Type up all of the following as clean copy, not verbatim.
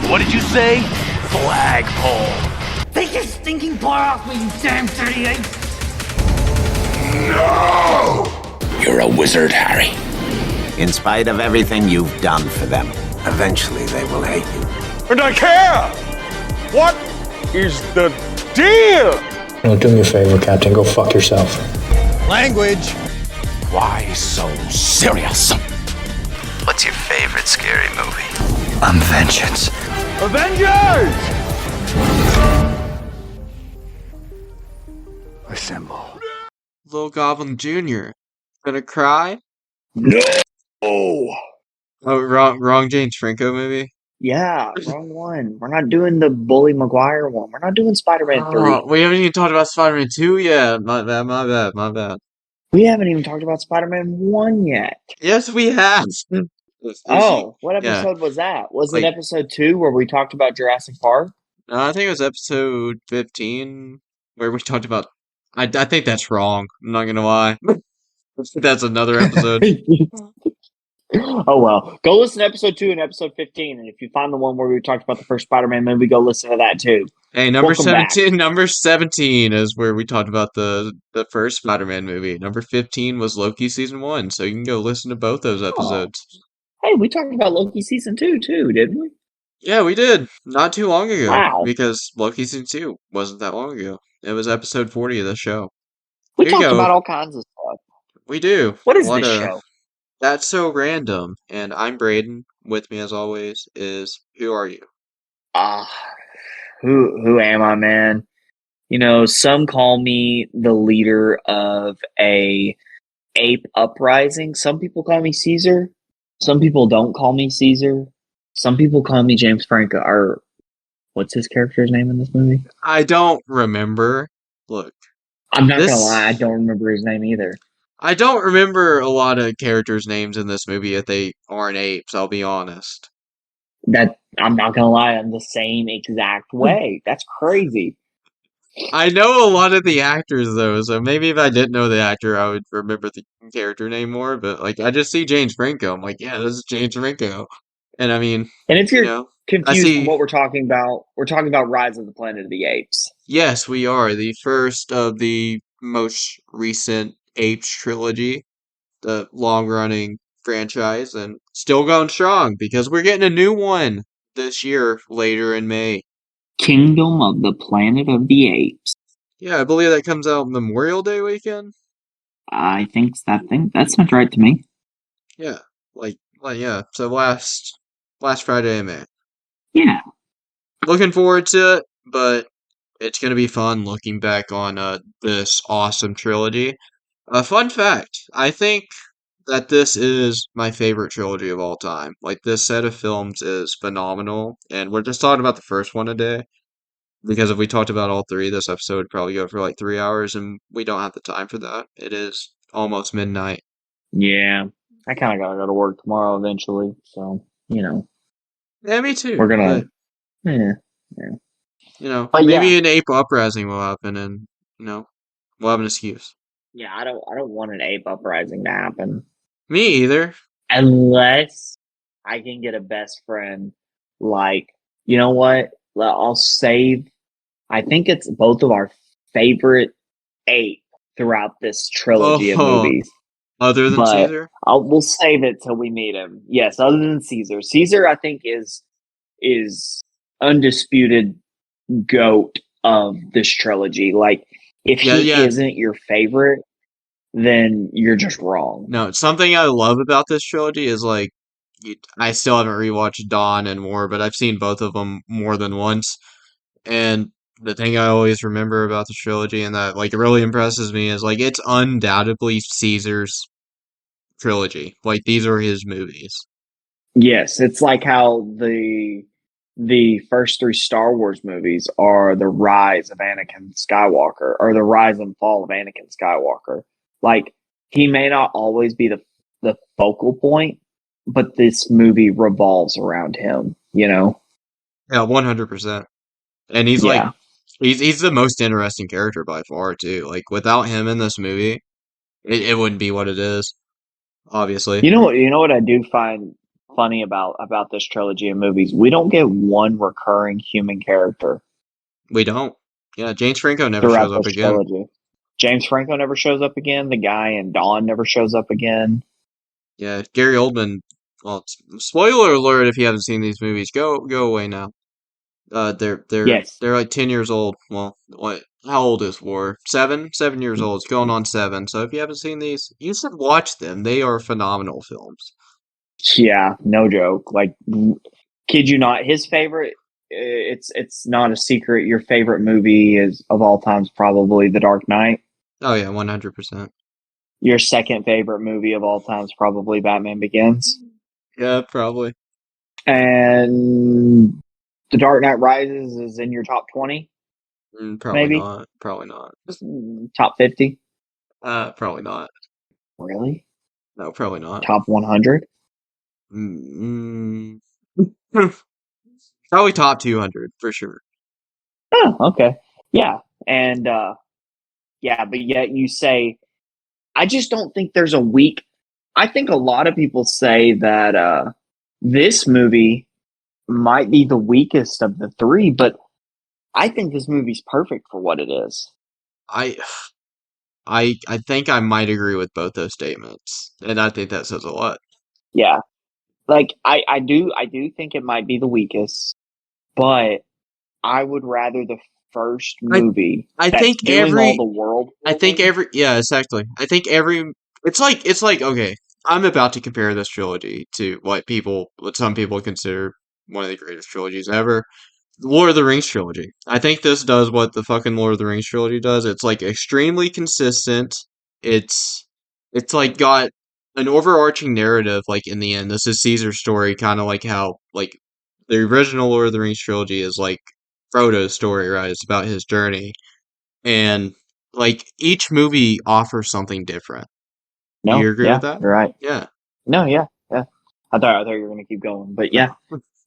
What did you say? Flagpole. Take your stinking paw off me, you damn dirty ape! No! You're a wizard, Harry. In spite of everything you've done for them, eventually they will hate you. And I care! What is the deal? No, do me a favor, Captain. Go fuck yourself. Language. Why so serious? What's your favorite scary movie? I'm vengeance. Avengers! Assemble. Little Goblin Jr. Gonna cry? No! Oh, wrong James Franco movie? Yeah, wrong one. We're not doing the Bully Maguire one. We're not doing Spider-Man 3. We haven't even talked about Spider-Man 2 yet. My bad. We haven't even talked about Spider-Man 1 yet. Yes, we have. Oh, what episode was that? Was it episode 2 where we talked about Jurassic Park? I think it was episode 15 where we talked about... I think that's wrong. I'm not gonna lie. That's another episode. Oh, well. Go listen to episode 2 and episode 15, and if you find the one where we talked about the first Spider-Man movie, go listen to that too. Hey, number Welcome 17 back. Number 17 is where we talked about the first Spider-Man movie. Number 15 was Loki Season 1, so you can go listen to both those episodes. Hey, we talked about Loki Season 2 too, didn't we? Yeah, we did. Not too long ago. Wow. Because Loki Season 2 wasn't that long ago. It was episode 40 of the show. We Here you talked go. about all kinds of stuff. We do. What is A lot this of- show? That's so random. And I'm Braden. With me, as always, is Who Are You? Who am I, man? You know, some call me the leader of a ape uprising. Some people call me Caesar. Some people don't call me Caesar. Some people call me James Franco. Or what's his character's name in this movie? I don't remember. Look, I'm not This- gonna lie, I don't remember his name either. I don't remember a lot of characters' names in this movie if they aren't apes, I'll be honest. That I'm not gonna lie, I'm the same exact way. That's crazy. I know a lot of the actors, though, so maybe if I didn't know the actor, I would remember the character name more, but, like, I just see James Franco. I'm like, yeah, this is James Franco. And, I mean, And if you're you know, confused see- from what we're talking about Rise of the Planet of the Apes. yes, we are. The first of the most recent Apes trilogy, the long-running franchise, and still going strong, because we're getting a new one this year, later in May. Kingdom of the Planet of the Apes. Yeah, I believe that comes out Memorial Day weekend. I think that sounds right to me. Yeah, yeah. So last Friday in May. Yeah. Looking forward to it, but it's gonna be fun looking back on this awesome trilogy. Fun fact: I think that this is my favorite trilogy of all time. Like, this set of films is phenomenal, and we're just talking about the first one today. Because if we talked about all three, this episode would probably go for like 3 hours, and we don't have the time for that. It is almost midnight. Yeah. I kind of got to go to work tomorrow eventually. So, you know. Yeah, me too. We're gonna- but, Yeah. maybe But yeah. an ape uprising will happen, and we'll have an excuse. Yeah, I don't want an ape uprising to happen. Me either. Unless I can get a best friend like, you know what? I'll save. I think it's both of our favorite ape throughout this trilogy of Oh. movies. Other than But- Caesar. We'll save it till we meet him. Yes, other than Caesar. Caesar, I think, is undisputed GOAT of this trilogy. Like, if he Yeah. isn't your favorite, then you're just wrong. No, something I love about this trilogy is like, I still haven't rewatched Dawn and War, but I've seen both of them more than once. And the thing I always remember about the trilogy and that like really impresses me is like it's undoubtedly Caesar's trilogy. Like, these are his movies. Yes, it's like how the first 3 Star Wars movies are the rise of Anakin Skywalker, or the rise and fall of Anakin Skywalker. Like, he may not always be the focal point, but this movie revolves around him, you know? Yeah, 100%. And he's Yeah. like he's the most interesting character by far too. Like, without him in this movie, it wouldn't be what it is. Obviously. You know what I do find funny about this trilogy of movies. We don't get one recurring human character We don't. Yeah, James Franco never throughout shows up this again. trilogy. James Franco never shows up again. The guy in Dawn never shows up again. Yeah, Gary Oldman. Well, spoiler alert if you haven't seen these movies. Go away now. Yes. They're like 10 years old. Well, what? How old is War? 7? 7 years old. It's going on 7. So if you haven't seen these, you should watch them. They are phenomenal films. Yeah, no joke. Like, kid you not, his favorite. It's not a secret. Your favorite movie is of all times probably The Dark Knight. Oh yeah, 100%. Your second favorite movie of all times probably Batman Begins. Yeah, probably. And The Dark Knight Rises is in your top 20, Probably maybe not. Probably not. top 50. Probably not. Really? No, probably not. Top 100? Mm, Probably top 200 for sure. Oh, okay. Yeah. And yeah, but yet you say, I just don't think there's a weak. I think a lot of people say that this movie might be the weakest of the three, but I think this movie's perfect for what it is. I I think I might agree with both those statements, and I think that says a lot. Yeah. Like I do think it might be the weakest, but I would rather the first I movie I that's think doing all the world building. yeah, exactly. I think every it's like okay, I'm about to compare this trilogy to what some people consider one of the greatest trilogies ever. Lord of the Rings trilogy. I think this does what the fucking Lord of the Rings trilogy does. It's like extremely consistent. It's it's like got an overarching narrative like in the end. This is Caesar's story, kind of like how like the original Lord of the Rings trilogy is like Frodo's story, right? It's about his journey. And like each movie offers something different. Do you No, agree with yeah, that? you're right. Yeah. No, yeah, yeah. I thought you were gonna keep going, but yeah,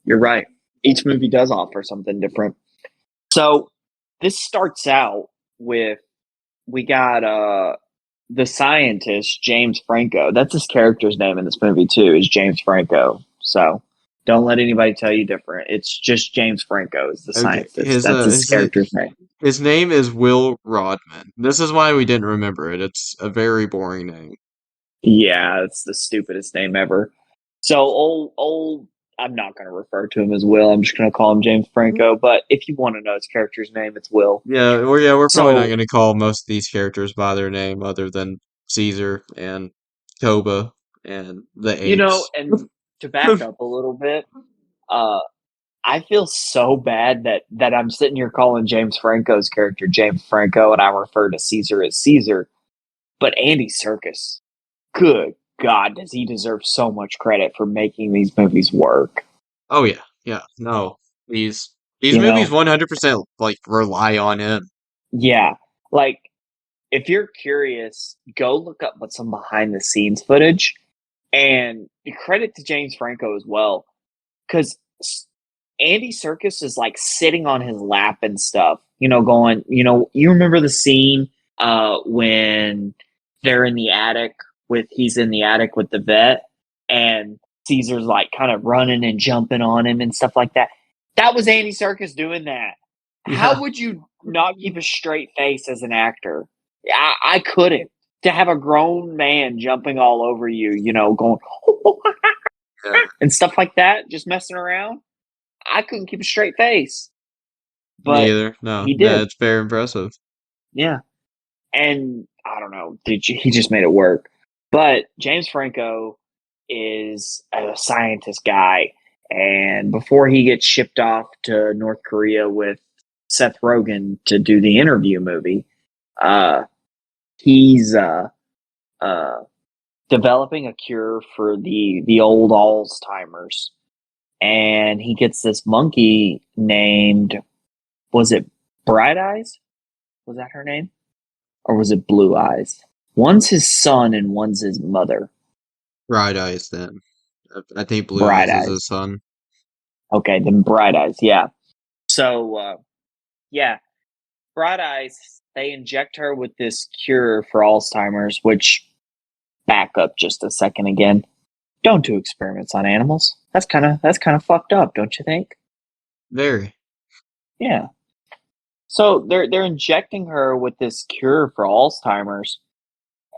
you're right. Each movie does offer something different. So this starts out with we got the scientist James Franco. That's his character's name in this movie too, is James Franco. So don't let anybody tell you different. It's just James Franco is the Okay. scientist. That's his character's name. His name is Will Rodman. This is why we didn't remember it. It's a very boring name. Yeah, it's the stupidest name ever. So old I'm not gonna refer to him as Will, I'm just gonna call him James Franco, but if you want to know his character's name, it's Will. We're probably not So going to call most of these characters by their name other than Caesar and Toba and the apes. and to back up a little bit, uh I feel so bad that I'm sitting here calling James Franco's character James Franco and I refer to Caesar as Caesar. But Andy Serkis, good God, does he deserve so much credit for making these movies work? Oh yeah, yeah. No, these You movies know, 100% like rely on him. yeah. Like, if you're curious, go look up some behind the scenes footage and credit to James Franco as well. Because Andy Serkis is like sitting on his lap and stuff, going, you remember the scene when they're in the attic he's in the attic with the vet and Caesar's like kind of running and jumping on him and stuff like that. That was Andy Serkis doing that. Yeah. How would you not keep a straight face as an actor? I couldn't. To have a grown man jumping all over you, going Yeah. and stuff like that, just messing around. I couldn't keep a straight face. Me But either. No, he did. it's very impressive. Yeah. And I don't know, he just made it work. But James Franco is a scientist guy. And before he gets shipped off to North Korea with Seth Rogen to do the interview movie, he's developing a cure for the old Alzheimer's. And he gets this monkey named, was it Bright Eyes? Was that her name? Or was it Blue Eyes? One's his son and one's his mother. Bright Eyes then. I think Blue Bright Eyes is Eyes. his son. Okay, then Bright Eyes, yeah. So, yeah, Bright Eyes, they inject her with this cure for Alzheimer's, which, back up just a second again. Don't do experiments on animals. That's kind of fucked up, don't you think? Very. Yeah. So they're injecting her with this cure for Alzheimer's,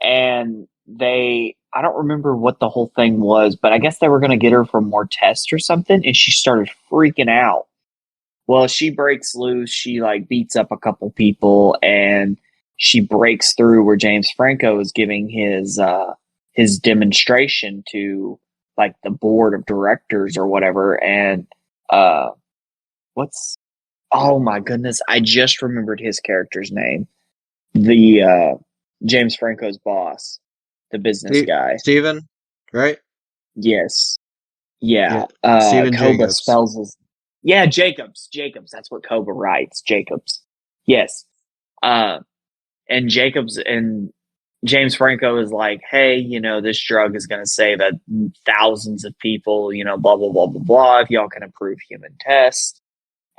and I don't remember what the whole thing was, but I guess they were going to get her for more tests or something, and she started freaking out. Well, she breaks loose. She like beats up a couple people, and she breaks through where James Franco is giving his demonstration to like the board of directors or whatever. And what's oh my goodness, I just remembered his character's name. The James Franco's boss, the business guy. Steven, right? Yes. Yeah. Yeah. Steven Koba Jacobs. spells his. Yeah, Jacobs. Jacobs. That's what Koba writes. Jacobs. Yes. And Jacobs and James Franco is like, hey, this drug is going to save thousands of people, blah, blah, blah, blah, blah, if y'all can improve human tests.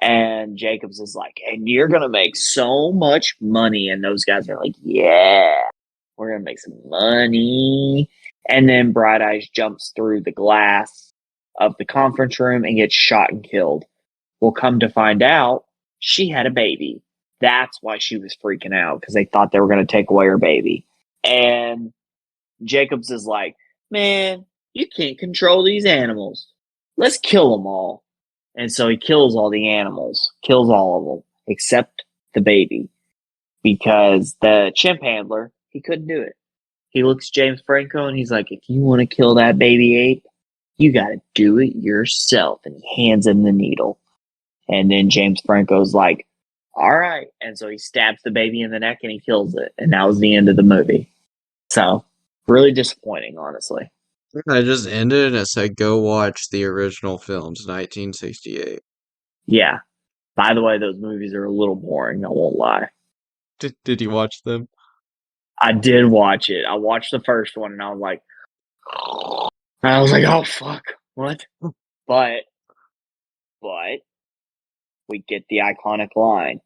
And Jacobs is like, and you're going to make so much money. And those guys are like, yeah, we're going to make some money. And then Bright Eyes jumps through the glass of the conference room and gets shot and killed. Well, come to find out, she had a baby. That's why she was freaking out, because they thought they were going to take away her baby. And Jacobs is like, man, you can't control these animals. Let's kill them all. And so he kills all the animals, kills all of them, except the baby. Because the chimp handler, he couldn't do it. He looks at James Franco and he's like, if you want to kill that baby ape, you got to do it yourself. And he hands him the needle. And then James Franco's like, all right. And so he stabs the baby in the neck and he kills it. And that was the end of the movie. So, really disappointing, honestly. I just ended and it said go watch the original films, 1968. Yeah. By the way, those movies are a little boring, I won't lie. Did you watch them? I did watch it. I watched the first one and I was like, oh fuck, what? But we get the iconic line.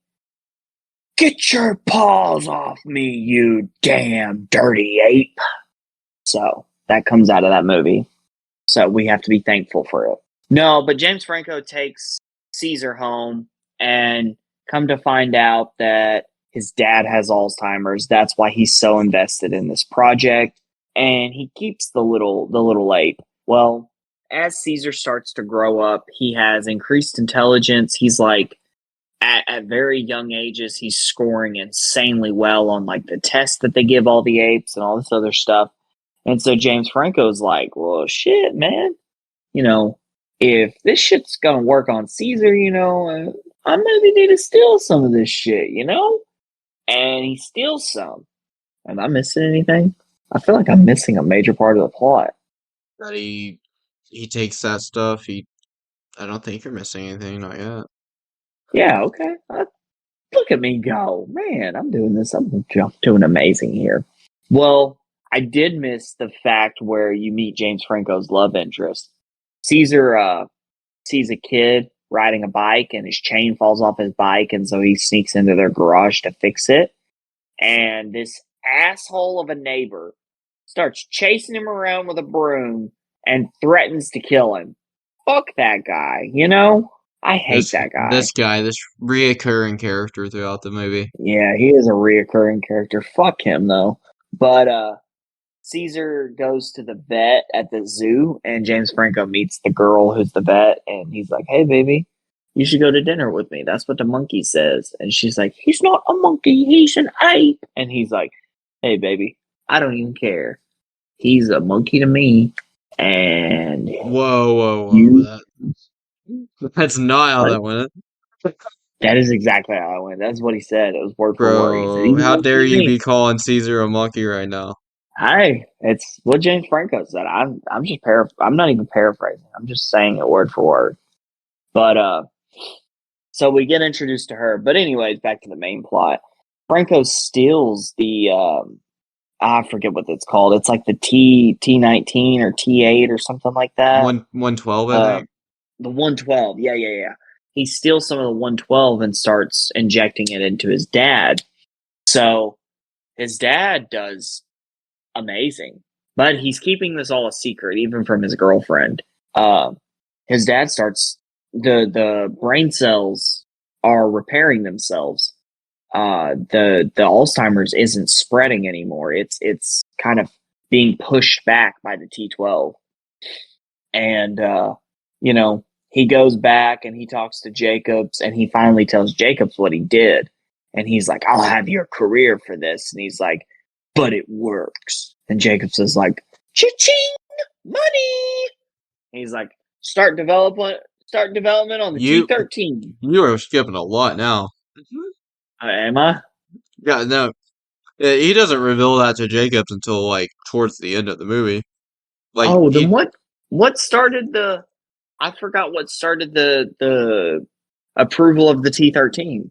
Get your paws off me, you damn dirty ape. So that comes out of that movie. So we have to be thankful for it. No, but James Franco takes Caesar home and come to find out that his dad has Alzheimer's. That's why he's so invested in this project. And he keeps the little ape. Well, as Caesar starts to grow up, he has increased intelligence. He's like, at very young ages, he's scoring insanely well on like the tests that they give all the apes and all this other stuff. And so James Franco's like, well, shit, man. If this shit's going to work on Caesar, I maybe need to steal some of this shit, And he steals some. Am I missing anything? I feel like I'm missing a major part of the plot. That he takes that stuff. I don't think you're missing anything, not yet. Yeah, okay. Look at me go. Man, I'm doing this. I'm doing amazing here. Well, I did miss the fact where you meet James Franco's love interest. Caesar sees a kid riding a bike and his chain falls off his bike, and so he sneaks into their garage to fix it. And this asshole of a neighbor starts chasing him around with a broom and threatens to kill him. Fuck that guy, I hate that guy. This reoccurring character throughout the movie. Yeah, he is a reoccurring character. Fuck him, though. But Caesar goes to the vet at the zoo, and James Franco meets the girl who's the vet, and he's like, hey, baby, you should go to dinner with me. That's what the monkey says. And she's like, he's not a monkey, he's an ape. And he's like, hey, baby, I don't even care. He's a monkey to me. And Whoa. That's not how that went. That is exactly how it went. That's what he said. It was word for word. Bro, how dare you be calling Caesar a monkey right now? Hey, it's what James Franco said. I'm just I'm not even paraphrasing. I'm just saying it word for word. But so we get introduced to her. But anyways, back to the main plot. Franco steals the I forget what it's called. It's like the T19 or T8 or something like that. 112, I think. The 112. Yeah. He steals some of the 112 and starts injecting it into his dad. So his dad does amazing. But he's keeping this all a secret, even from his girlfriend. His dad starts the brain cells are repairing themselves. The Alzheimer's isn't spreading anymore. It's kind of being pushed back by the T12. And he goes back and he talks to Jacobs, and he finally tells Jacobs what he did. And he's like, "I'll have your career for this." And he's like, "But it works." And Jacobs is like, "Cha-ching! Money!" And he's like, Start development on the T13. You are skipping a lot now. Am I? Yeah, no. He doesn't reveal that to Jacobs until, like, towards the end of the movie. Like, Then what started the... I forgot what started the approval of the T13.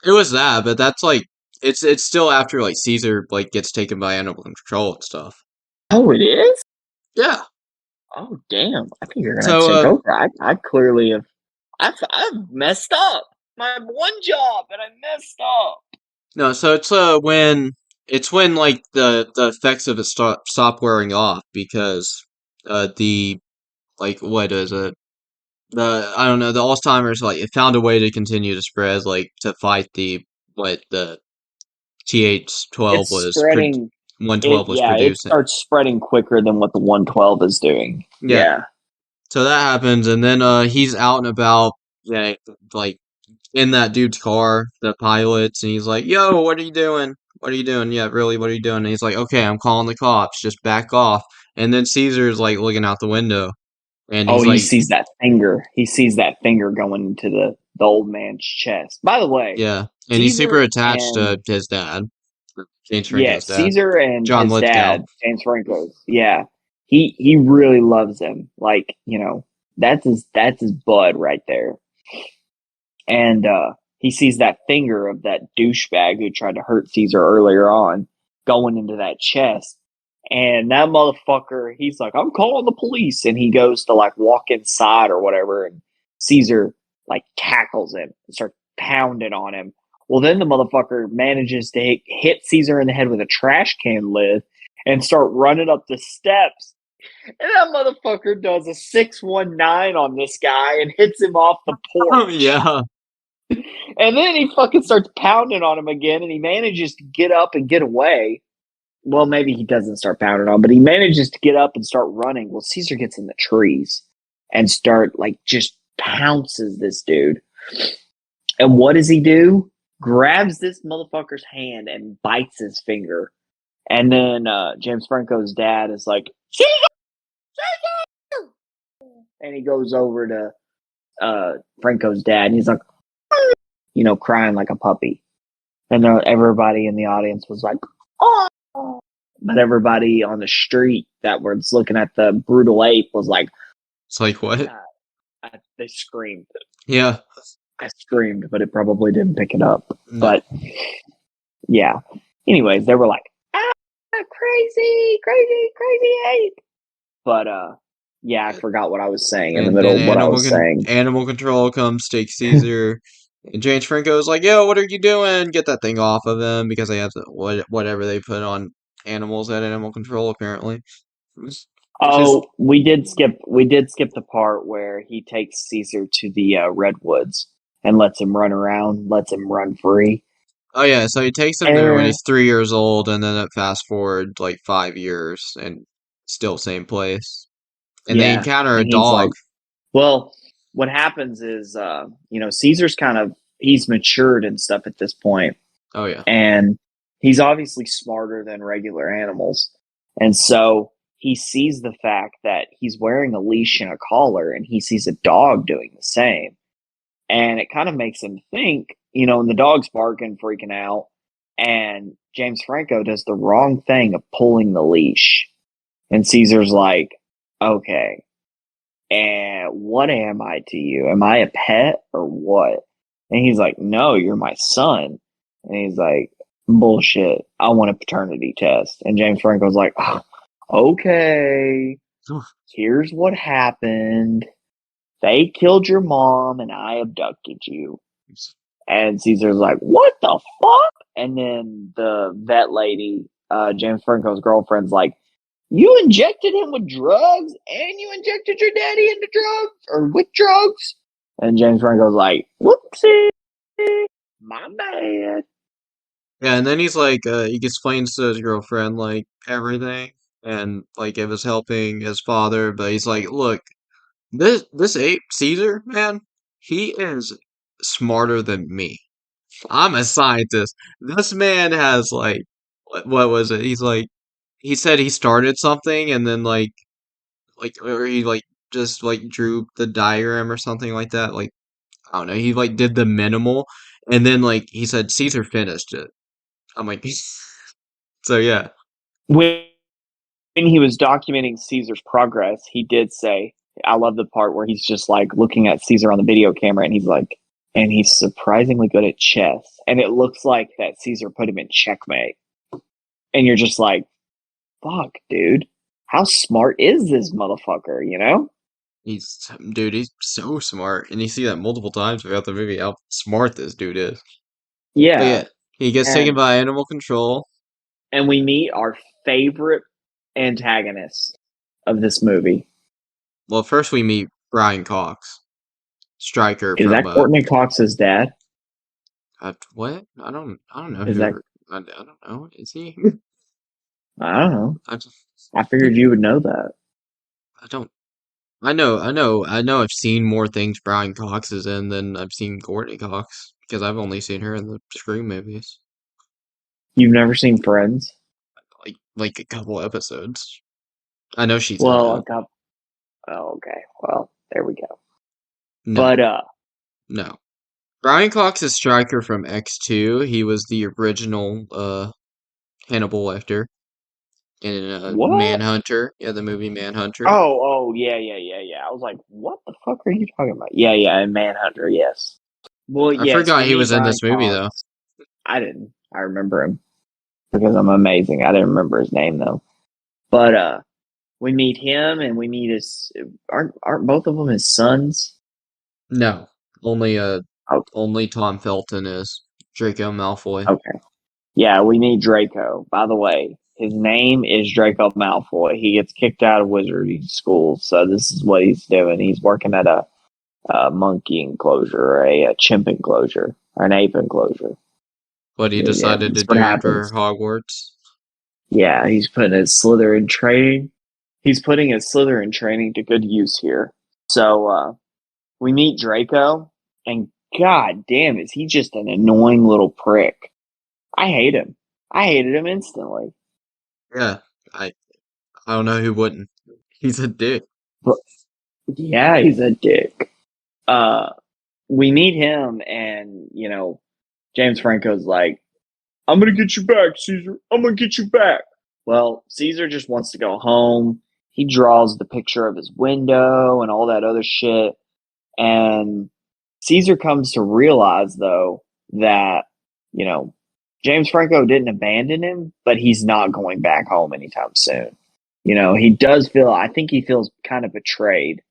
It was that, but that's, like, it's still after, like, Caesar, like, gets taken by animal control and stuff. Oh, it is? Yeah. Oh, damn. I think you're going to So, have to take over. I clearly have... I've messed up. My one job, and I messed up. No, so it's when like the effects of it stop wearing off because what is it? I don't know, the Alzheimer's, like, it found a way to continue to spread, like, to fight the TH12 It's was spreading... 112 was it producing. starts spreading quicker than what the 112 is doing. Yeah. So that happens, and then he's out and about, yeah, like, in that dude's car, the pilot's, and he's like, "Yo, what are you doing? What are you doing? Yeah, really, what are you doing?" And he's like, "Okay, I'm calling the cops. Just back off." And then Caesar's like looking out the window, and he's He like, sees that finger. He sees that finger going into the old man's chest. By the way, "Yeah," and he's super Caesar attached to and his dad, James Franco's dad, Caesar and John his Lithgow. dad, James Franco's. Yeah, he really loves him. Like, that's his bud right there. And he sees that finger of that douchebag who tried to hurt Caesar earlier on going into that chest. And that motherfucker, he's like, "I'm calling the police." And he goes to, like, walk inside or whatever. And Caesar, like, tackles him and starts pounding on him. Well, then the motherfucker manages to hit Caesar in the head with a trash can lid and start running up the steps. And that motherfucker does a 619 on this guy and hits him off the porch. Yeah. And then he fucking starts pounding on him again, and he manages to get up and get away. Well, maybe he doesn't start pounding on, but he manages to get up and start running. Well, Caesar gets in the trees and just pounces this dude. And what does he do? Grabs this motherfucker's hand and bites his finger. And then James Franco's dad is like, "Caesar! Caesar!" And he goes over to Franco's dad, and he's like, crying like a puppy. And everybody in the audience was like, "Oh!" But everybody on the street that was looking at the brutal ape was like, It's like, what? They screamed. Yeah. I screamed, but it probably didn't pick it up. No. But yeah. Anyways, they were like, crazy, crazy, crazy ape. But yeah, I forgot what I was saying in the middle of what I was saying. Animal control comes, take Caesar. And James Franco's like, "Yo, what are you doing? Get that thing off of him," because they have whatever they put on animals at animal control, apparently. We did skip the part where he takes Caesar to the redwoods and lets him run around, lets him run free. Oh yeah, so he takes him there when he's 3 years old, and then it fast forward like 5 years, and still same place. And they encounter a dog. Well, what happens is, Caesar's he's matured and stuff at this point. Oh yeah. And he's obviously smarter than regular animals. And so he sees the fact that he's wearing a leash and a collar, and he sees a dog doing the same. And it kind of makes him think, and the dog's barking, freaking out. And James Franco does the wrong thing of pulling the leash. And Caesar's like, "Okay, and what am I to you? Am I a pet or what?" And he's like, "No, you're my son." And he's like, "Bullshit. I want a paternity test." And James Franco's like, "Okay, here's what happened. They killed your mom and I abducted you." And Caesar's like, "What the fuck?" And then the vet lady, James Franco's girlfriend's like, You injected him with drugs and you injected your daddy into drugs or with drugs? And James Franco's like, whoopsie, my bad. Yeah, and then he's like, he explains to his girlfriend, like, everything, and, like, it was helping his father, but he's like, look, this ape, Caesar, man, he is smarter than me. I'm a scientist. This man has, like, what was it? He's like, he said he started something, and then, or he, like, just, like, drew the diagram or something like that, like, I don't know, he, like, did the minimal, and then, like, he said Caesar finished it. I'm like, so yeah. When he was documenting Caesar's progress, he did say, I love the part where he's just like looking at Caesar on the video camera and he's like, and he's surprisingly good at chess. And it looks like that Caesar put him in checkmate. And you're just like, fuck, dude. How smart is this motherfucker, you know? Dude, he's so smart. And you see that multiple times throughout the movie, how smart this dude is. But Yeah. yeah, he gets taken by animal control. And we meet our favorite antagonist of this movie. Well, first we meet Brian Cox, Stryker Is from that Courtney Cox's dad? what? I don't know Is that I don't know. Is he? I don't know. I just, I figured you would know that. I don't. I know. I've seen more things Brian Cox is in than I've seen Courtney Cox because I've only seen her in the Scream movies, You've never seen Friends? like a couple episodes. I know she's in Well, it. oh, okay. Well, there we go. No, But no. Brian Cox is Stryker from X2. He was the original Hannibal Lecter in what? Manhunter. Yeah, the movie Manhunter. Oh, yeah. I was like, what the fuck are you talking about? Yeah, and Manhunter, yes. Well, I yes, forgot we he meet was in Brian this movie though. Cox. I didn't. I remember him because I'm amazing. I didn't remember his name though. But we meet him and we meet his. Aren't both of them his sons? No, only Oh, only Tom Felton is Draco Malfoy. okay. Yeah, we meet Draco. By the way, his name is Draco Malfoy. He gets kicked out of wizarding school, so this is what he's doing. He's working at a monkey enclosure, or a chimp enclosure, or an ape enclosure. But he Yeah, decided to that's what do it for happens. Hogwarts. Yeah, he's putting his Slytherin training. He's putting his Slytherin training to good use here. So we meet Draco, and god damn, is he just an annoying little prick. I hate him. I hated him instantly. Yeah, I I don't know who wouldn't. He's a dick. But yeah, he's a dick. Uh, we meet him, and James Franco's like, "I'm gonna get you back, Caesar. I'm gonna get you back." Well, Caesar just wants to go home. He draws the picture of his window and all that other shit. And Caesar comes to realize, though, that, James Franco didn't abandon him, but he's not going back home anytime soon. He does I think he feels kind of betrayed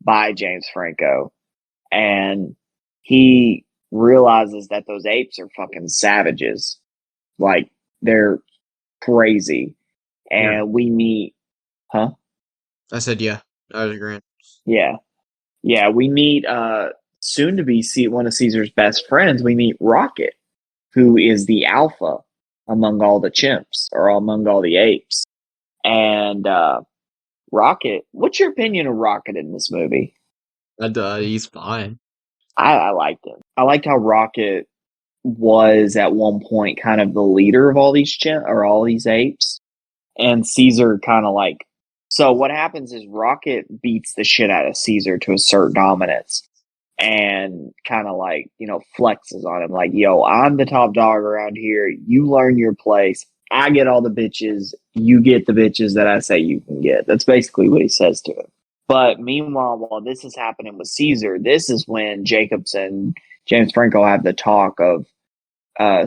by James Franco. And he realizes that those apes are fucking savages. Like, they're crazy. And Yeah. we meet, huh? I said yeah. I was agreeing. Yeah. Yeah, we meet soon to be one of Caesar's best friends. We meet Rocket, who is the alpha among all the chimps or among all the apes. And Rocket, what's your opinion of Rocket in this movie? He's fine. I liked him. I liked how Rocket was at one point kind of the leader of all these all these apes, and Caesar kind of like. So what happens is Rocket beats the shit out of Caesar to assert dominance, and kind of like flexes on him like, "Yo, I'm the top dog around here. You learn your place. I get all the bitches. You get the bitches that I say you can get." That's basically what he says to him. But meanwhile, while this is happening with Caesar, this is when Jacobs and James Franco have the talk of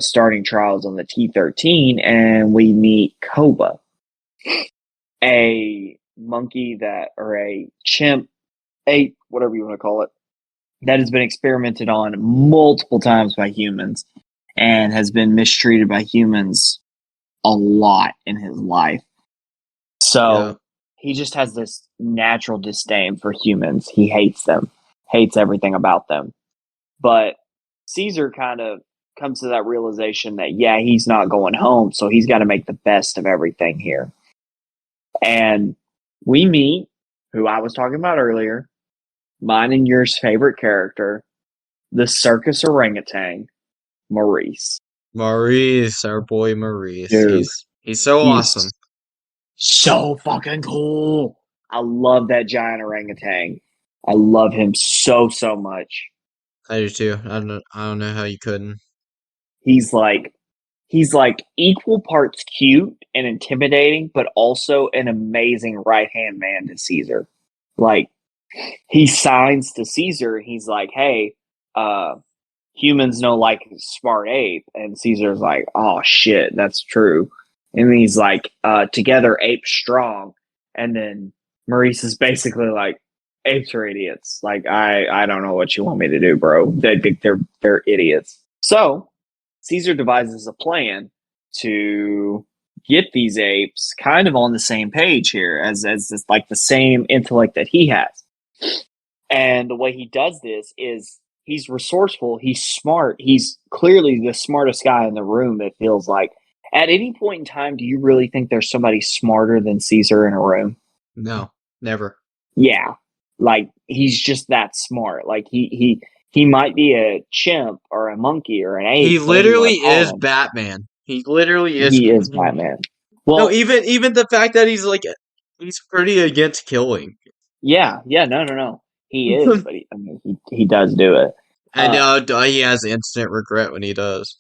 starting trials on the T-13, and we meet Koba, a monkey or a chimp, ape, whatever you want to call it, that has been experimented on multiple times by humans and has been mistreated by humans a lot in his life. So he just has this natural disdain for humans. He hates them, hates everything about them. But Caesar kind of comes to that realization that, yeah, he's not going home, so he's got to make the best of everything here. And we meet who I was talking about earlier, mine and yours favorite character, the circus orangutan, Maurice. Maurice, our boy Maurice. Dude, He's so he's awesome. so fucking cool. I love that giant orangutan. I love him so much. I do too. I don't know how you couldn't. He's like equal parts cute and intimidating, but also an amazing right hand man to Caesar. Like, he signs to Caesar. He's like, "Hey, humans don't like smart ape," and Caesar's like, "Oh shit, that's true." And he's like, "Together, ape strong." And then Maurice is basically like, "Apes are idiots. Like, I don't know what you want me to do, bro. They're idiots." So Caesar devises a plan to get these apes kind of on the same page here as this, like the same intellect that he has. And the way he does this is he's resourceful, he's smart, he's clearly the smartest guy in the room, it feels like. At any point in time, do you really think there's somebody smarter than Caesar in a room? No, never. Yeah. Like, he's just that smart. Like, he might be a chimp or a monkey or an ape. He whatever you wanna literally call is him. Batman. He literally is. He is Batman. No, Well, even the fact that he's pretty against killing. yeah, no. He is, but he does do it. And he has instant regret when he does.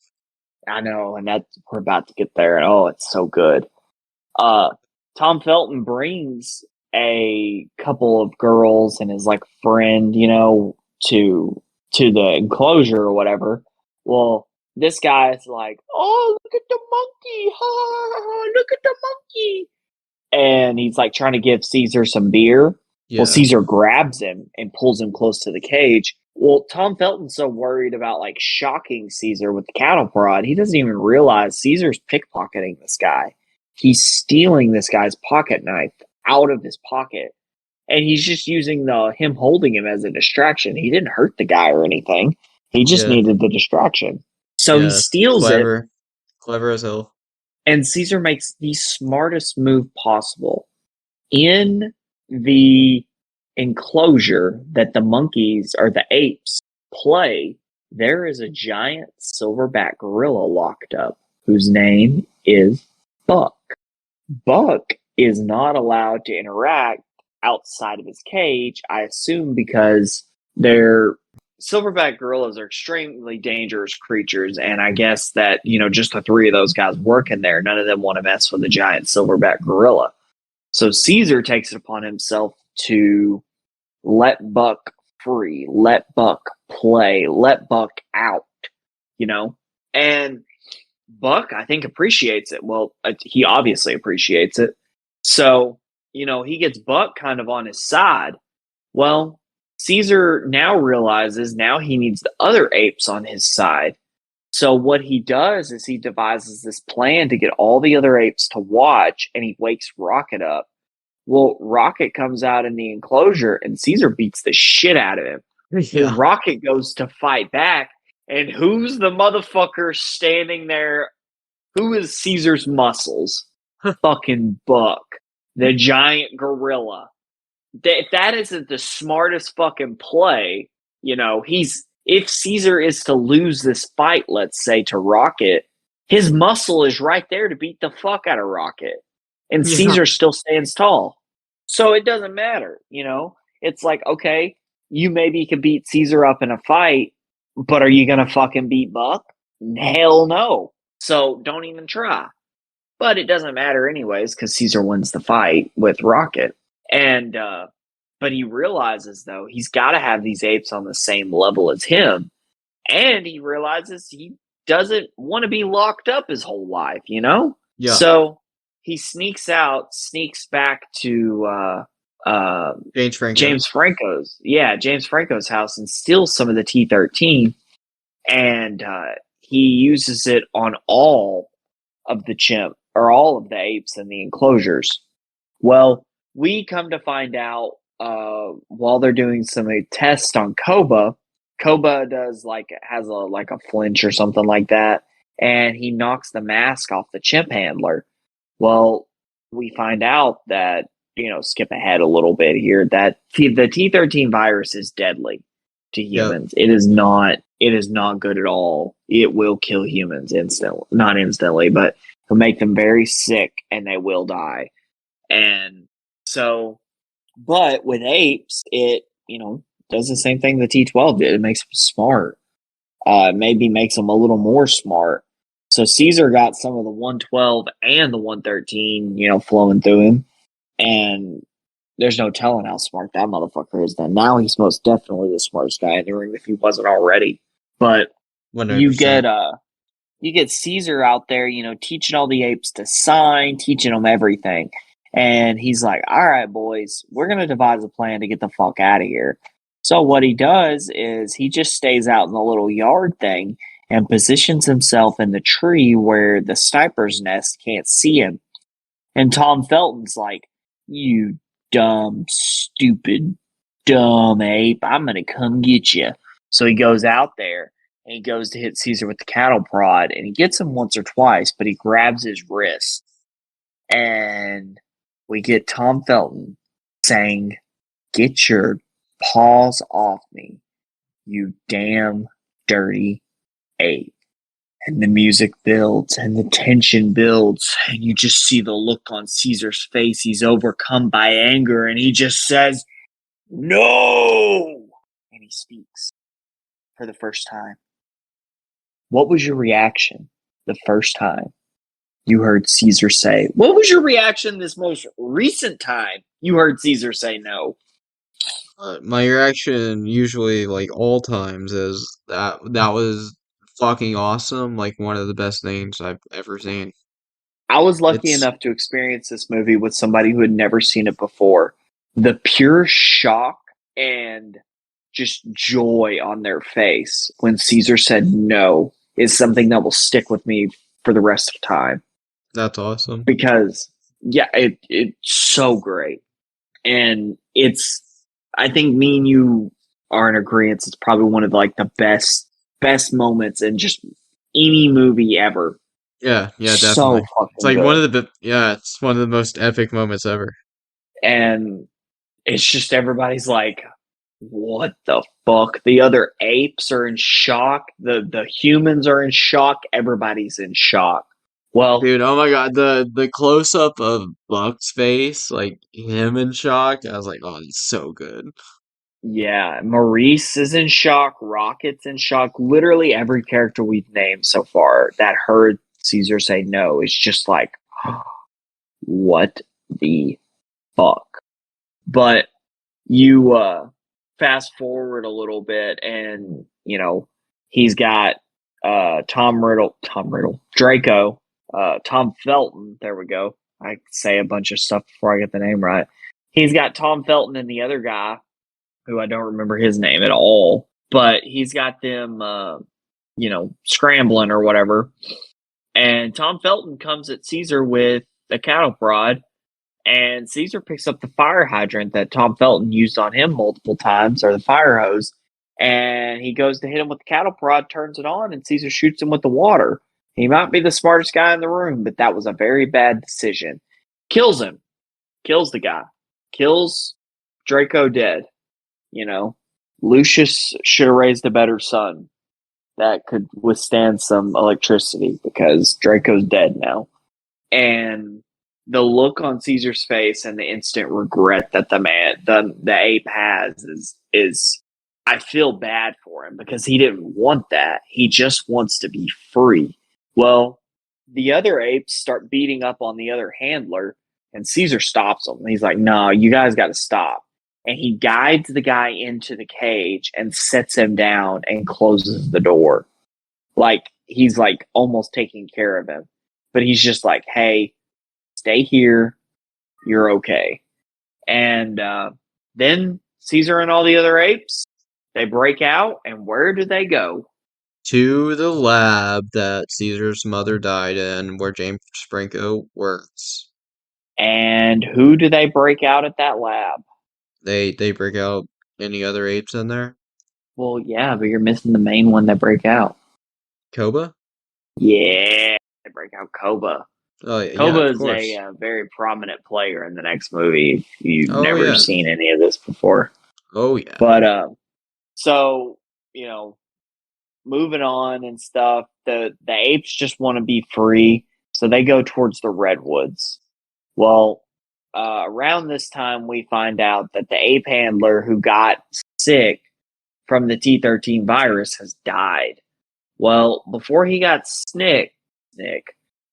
I know, and that's we're about to get there. And oh, it's so good. Tom Felton brings a couple of girls and his like friend, you know, to the enclosure or whatever. Well, this guy is like, "Oh, look at the monkey! Ha, look at the monkey!" And he's like trying to give Caesar some beer. Yeah. Well, Caesar grabs him and pulls him close to the cage. Well, Tom Felton's so worried about like shocking Caesar with the cattle prod, he doesn't even realize Caesar's pickpocketing this guy. He's stealing this guy's pocket knife out of his pocket. And he's just using him holding him as a distraction. He didn't hurt the guy or anything. He just needed the distraction. So he steals it. Clever as hell. And Caesar makes the smartest move possible. In the enclosure that the monkeys or the apes play, there is a giant silverback gorilla locked up whose name is Buck. Buck is not allowed to interact outside of his cage, I assume because silverback gorillas are extremely dangerous creatures, and I guess that, you know, just the three of those guys working there, none of them want to mess with a giant silverback gorilla. So Caesar takes it upon himself to let Buck free, let Buck play, let Buck out, you know? And Buck, I think, appreciates it. Well, he obviously appreciates it. So, you know, he gets Buck kind of on his side. Well, Caesar now realizes now he needs the other apes on his side. So what he does is he devises this plan to get all the other apes to watch, and he wakes Rocket up. Well, Rocket comes out in the enclosure, and Caesar beats the shit out of him. Yeah. And Rocket goes to fight back, and who's the motherfucker standing there? Who is Caesar's muscles? Fucking Buck, the giant gorilla. If that isn't the smartest fucking play, you know, if Caesar is to lose this fight, let's say, to Rocket, his muscle is right there to beat the fuck out of Rocket. And Caesar still stands tall. So it doesn't matter, you know? It's like, okay, you maybe could beat Caesar up in a fight, but are you going to fucking beat Buck? Hell no. So don't even try. But it doesn't matter anyways, because Caesar wins the fight with Rocket. And, but he realizes, though, he's got to have these apes on the same level as him. And he realizes he doesn't want to be locked up his whole life, you know? Yeah. So he sneaks back to James Franco's house and steals some of the T-13. And he uses it on all of the chimp or all of the apes in the enclosures. Well, we come to find out while they're doing some tests on Koba. Koba does has a flinch or something like that, and he knocks the mask off the chimp handler. Well, we find out that skip ahead a little bit here that the T13 virus is deadly to Yep. humans. It is not. It is not good at all. It will kill humans instantly, not instantly, but it'll make them very sick and they will die. And so, but with apes, it does the same thing the T12 did. It makes them smart. Maybe makes them a little more smart. So Caesar got some of the 112 and the 113, flowing through him, and there's no telling how smart that motherfucker is. Then now he's most definitely the smartest guy in the room if he wasn't already. But 100%. you get Caesar out there, teaching all the apes to sign, teaching them everything. And he's like, all right, boys, we're going to devise a plan to get the fuck out of here. So what he does is he just stays out in the little yard thing and positions himself in the tree where the sniper's nest can't see him. And Tom Felton's like, you dumb, stupid, dumb ape, I'm going to come get you. So he goes out there and he goes to hit Caesar with the cattle prod, and he gets him once or twice, but he grabs his wrist. And we get Tom Felton saying, get your paws off me, you damn dirty ape. And the music builds and the tension builds, and you just see the look on Caesar's face. He's overcome by anger, and he just says, no! And he speaks for the first time. What was your reaction the first time you heard Caesar say? What was your reaction this most recent time you heard Caesar say no? My reaction usually, like all times, is that was fucking awesome. Like one of the best things I've ever seen. I was lucky It's enough to experience this movie with somebody who had never seen it before. The pure shock and just joy on their face when Caesar said no is something that will stick with me for the rest of time. That's awesome. Because it's so great. And I think me and you are in agreement. It's probably one of the best moments in just any movie ever. Yeah, So definitely. fucking It's like good. it's one of the most epic moments ever. And it's just everybody's like, what the fuck? The other apes are in shock. The humans are in shock. Everybody's in shock. Well, Dude, oh my god, the close up of Buck's face, like him in shock, I was like, oh, it's so good. yeah, Maurice is in shock. Rocket's in shock. Literally every character we've named so far that heard Caesar say no is just like, what the fuck? But you fast forward a little bit, and he's got Draco, Tom Felton. There we go. I say a bunch of stuff before I get the name right. He's got Tom Felton and the other guy, who I don't remember his name at all, but he's got them, scrambling or whatever. And Tom Felton comes at Caesar with a cattle prod, and Caesar picks up the fire hydrant that Tom Felton used on him multiple times, or the fire hose, and he goes to hit him with the cattle prod, turns it on, and Caesar shoots him with the water. He might be the smartest guy in the room, but that was a very bad decision. Kills him. Kills the guy. Kills Draco dead. Lucius should have raised a better son that could withstand some electricity, because Draco's dead now. And the look on Caesar's face and the instant regret that the ape has is I feel bad for him, because he didn't want that. He just wants to be free. Well, the other apes start beating up on the other handler, and Caesar stops them. He's like, no, you guys got to stop. And he guides the guy into the cage and sets him down and closes the door. Like, he's like almost taking care of him. But he's just like, hey, stay here. You're okay. And then Caesar and all the other apes, they break out. And where do they go? To the lab that Caesar's mother died in, where James Franco works. And who do they break out at that lab? They break out any other apes in there? Well, yeah, but you're missing the main one that break out. Koba? Yeah, they break out Koba. Oh yeah, Koba of is course. a very prominent player in the next movie. If you've Oh never yeah. seen any of this before, Oh yeah. but so you know, moving on and stuff. The apes just want to be free, so they go towards the redwoods. Well, around this time, we find out that the ape handler who got sick from the T13 virus has died. Well, before he got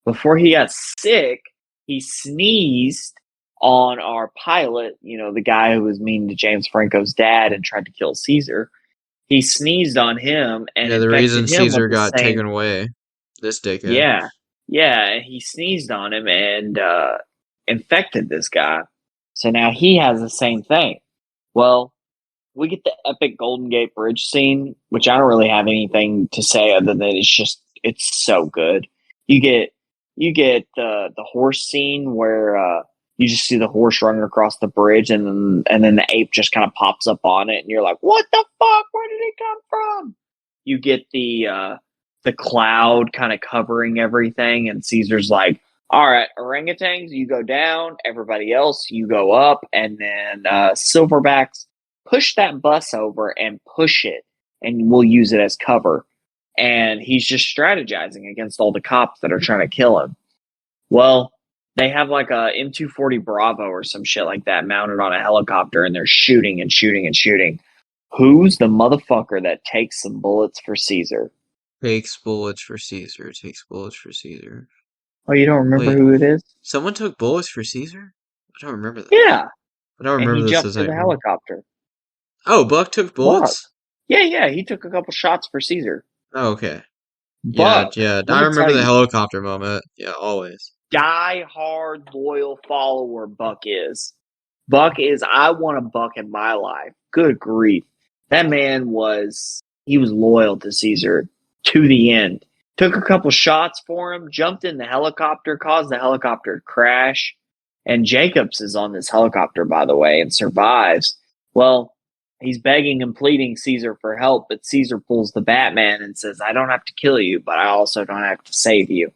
before he got sick, he sneezed on our pilot, the guy who was mean to James Franco's dad and tried to kill Caesar. He sneezed on him and Yeah, the reason infected him with Caesar the got same. taken away. This dickhead. Yeah, yeah. He sneezed on him and infected this guy. So now he has the same thing. Well, we get the epic Golden Gate Bridge scene, which I don't really have anything to say other than it's so good. You get the horse scene where you just see the horse running across the bridge, and then the ape just kind of pops up on it, and you're like, "What the fuck? Where did it come from?" You get the cloud kind of covering everything, and Caesar's like, "All right, orangutans, you go down. Everybody else, you go up." And then silverbacks, push that bus over and push it, and we'll use it as cover. And he's just strategizing against all the cops that are trying to kill him. Well, they have like a M240 Bravo or some shit like that mounted on a helicopter, and they're shooting and shooting and shooting. Who's the motherfucker that takes some bullets for Caesar? Takes bullets for Caesar. Takes bullets for Caesar. Oh, you don't remember Wait, who it is? someone took bullets for Caesar? I don't remember that. Yeah, I don't and remember he this jumped as in the helicopter. Oh, Buck took Buck. bullets? Yeah, he took a couple shots for Caesar. Oh, okay. Yeah, Buck, yeah. let I me remember tell the you, helicopter moment. Yeah, always. die-hard loyal follower Buck is. Buck is, I want a Buck in my life. Good grief. That man he was loyal to Caesar to the end. Took a couple shots for him, jumped in the helicopter, caused the helicopter to crash. And Jacobs is on this helicopter, by the way, and survives. Well, he's begging and pleading Caesar for help, but Caesar pulls the Batman and says, "I don't have to kill you, but I also don't have to save you."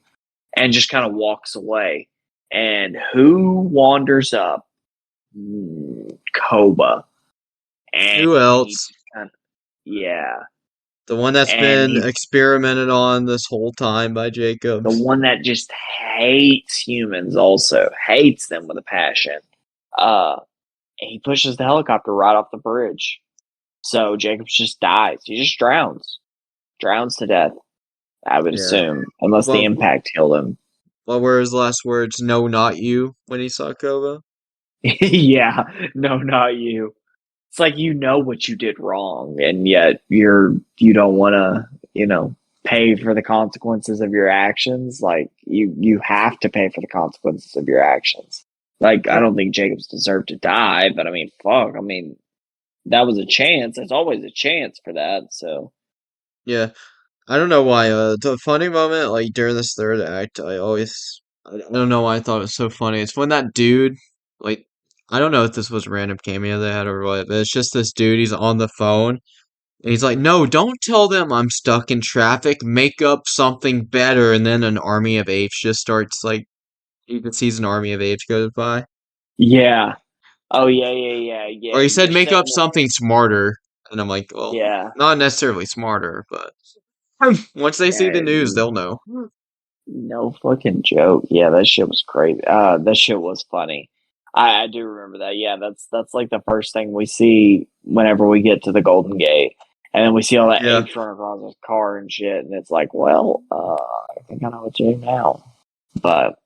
And just kind of walks away. And who wanders up? Koba. And Who else? yeah. The one that's And been experimented on this whole time by the Jacobs. one that just hates humans also. Hates them with a passion. And he pushes the helicopter right off the bridge. So Jacobs just dies. He just drowns. Drowns to death, I would Yeah. assume. Unless the Well, impact killed him. what were his last words? No, not you, when he saw Koba? Yeah. No, not you. It's like you know what you did wrong, and yet you don't want to, pay for the consequences of your actions. Like you have to pay for the consequences of your actions. Like I don't think Jacobs deserved to die, but I mean, fuck. I mean, that was a chance. There's always a chance for that. So Yeah. I don't know why. The funny moment, like during this third act, I don't know why I thought it was so funny. It's when that dude, like, I don't know if this was a random cameo they had or what, but it's just this dude, he's on the phone, and he's like, no, don't tell them I'm stuck in traffic, make up something better, and then an army of apes just starts, like, you can see an army of apes goes by. yeah. Oh yeah. Or he said, You're make up saying that. something smarter, and I'm like, well, Yeah. not necessarily smarter, but once they see the news, they'll know. No fucking joke. Yeah, that shit was crazy. That shit was funny. I do remember that. Yeah, that's like the first thing we see whenever we get to the Golden Gate, and then we see all that Yeah. apes running across his car and shit, and it's like, well, I think I know what to do now. But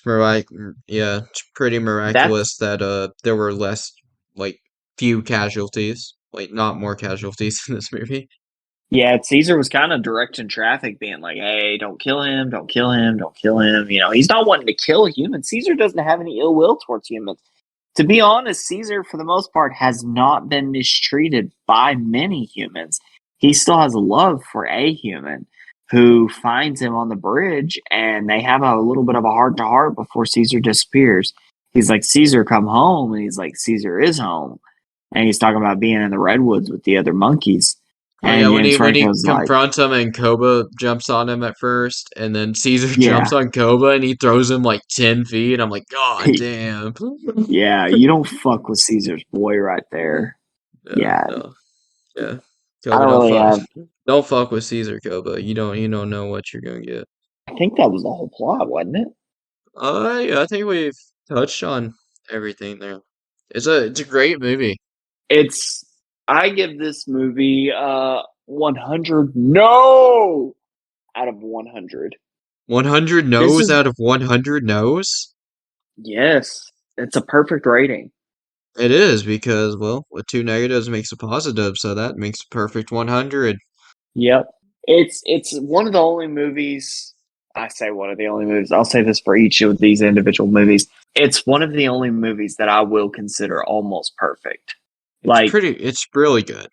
Yeah, it's pretty miraculous that there were less like few casualties, like not more casualties in this movie. yeah, Caesar was kind of directing traffic, being like, "Hey, don't kill him! Don't kill him! Don't kill him!" He's not wanting to kill humans. Caesar doesn't have any ill will towards humans. To be honest, Caesar, for the most part, has not been mistreated by many humans. He still has a love for a human who finds him on the bridge, and they have a little bit of a heart to heart before Caesar disappears. he's like, Caesar, come home. And he's like, Caesar is home. And he's talking about being in the redwoods with the other monkeys. Oh yeah, And when James he Franco's like, confronts him and Koba jumps on him at first, and then Caesar yeah, jumps on Koba and he throws him like 10 feet. I'm like, God damn. yeah, you don't fuck with Caesar's boy right there. Yeah, Yeah, no, yeah. I Koba, don't really have. don't fuck with Caesar, Koba. You don't know what you're gonna get. I think that was the whole plot, wasn't it? Yeah, I think we've touched on everything there. It's a great movie. It's. I give this movie 100 no out of 100. 100 This no's is out of 100 no's. yes, it's a perfect rating. It is because, well, with two negatives makes a positive, so that makes a perfect 100. Yep. It's one of the only movies. I say one of the only movies. I'll say this for each of these individual movies. It's one of the only movies that I will consider almost perfect. Like It's really good.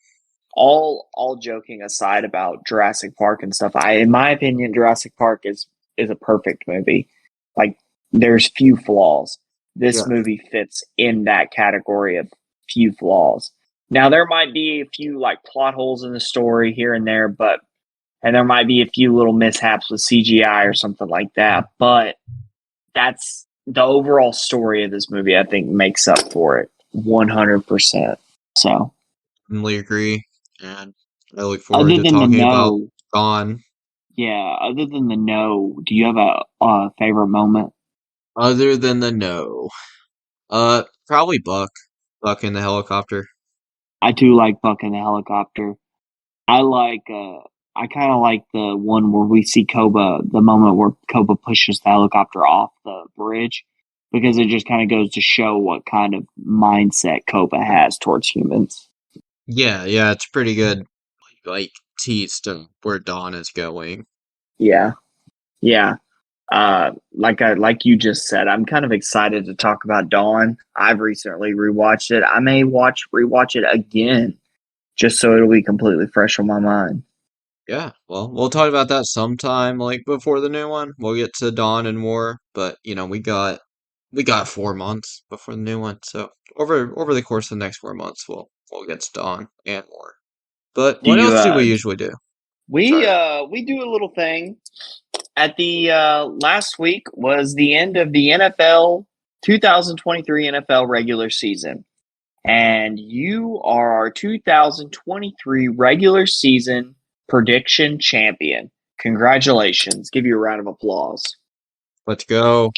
all joking aside about Jurassic Park and stuff, in my opinion, Jurassic Park is a perfect movie. Like there's few flaws. This Yeah. movie fits in that category of few flaws. Now there might be a few like plot holes in the story here and there, and there might be a few little mishaps with CGI or something like that, but that's the overall story of this movie, I think, makes up for it 100%. So Totally agree. And I look forward other to than the talking about no, Dawn. yeah, other than the no, do you have a favorite moment? Other than the no. Probably Buck. Buck in the helicopter. I do like Buck in the helicopter. I like I kind of like the one where we see Koba, the moment where Koba pushes the helicopter off the bridge, because it just kind of goes to show what kind of mindset Koba has towards humans. Yeah, it's pretty good. Like tease to where Dawn is going. Yeah, yeah. Like you just said, I'm kind of excited to talk about Dawn. I've recently rewatched it. I may rewatch it again, just so it'll be completely fresh on my mind. Yeah, well, we'll talk about that sometime, like before the new one. We'll get to Dawn and more, but we got 4 months before the new one, so over the course of the next 4 months, we'll get to Dawn and more. But Do what you else do we usually do? Sorry. we do a little thing at the last week was the end of the NFL 2023 NFL regular season. And you are our 2023 regular season prediction champion. Congratulations. Give you a round of applause. Let's go.